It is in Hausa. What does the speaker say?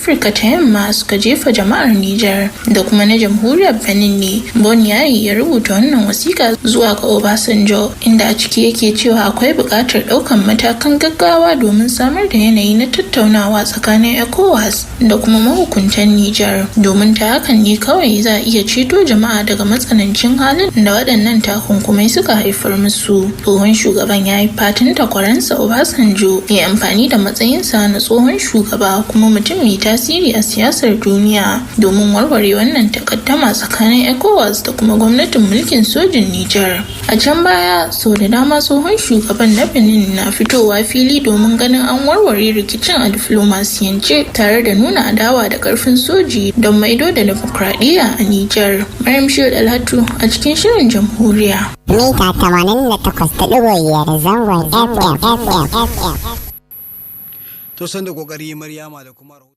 Afirka ta Yamma suka jefa jama'ar Niger da kuma na jamhuriyar Benin ne. Boniyayi ya rubuta wannan wasiƙa zuwa ga Obasanjo, inda a ciki yake cewa akwai buƙatar ɗaukan matakan gaggawa domin samar da yanayi na tattaunawa tsakanin ECOWAS da kuma mahukuntan Niger, domin ta hakan ne kawai za a iya ceto jama'a daga matsanancin halin da waɗannan takunkumai suka haifar musu. Tsohon shugaban ya yi fatan takwaransa Obasanjo ya amfani da matsayinsa na tsohon shugaba kuma mutum mai tasiri a siyasar duniya domin warware wannan takaddama tsakanin ECOWAS da kuma gwamnatin mulkin sojin Niger. A can baya, sau da dama tsohon shugaban na Benin na fitowa fili domin ganin an warware rikicin a diflomasiyance tare da nuna adawa da karfin soji don maido da demokradiyya a Niger. Maryam Shehu Dalhatu a cikin shirin Jamhuriya. Mita 88.5 zangon FM. To san da kokari Maryama da kuma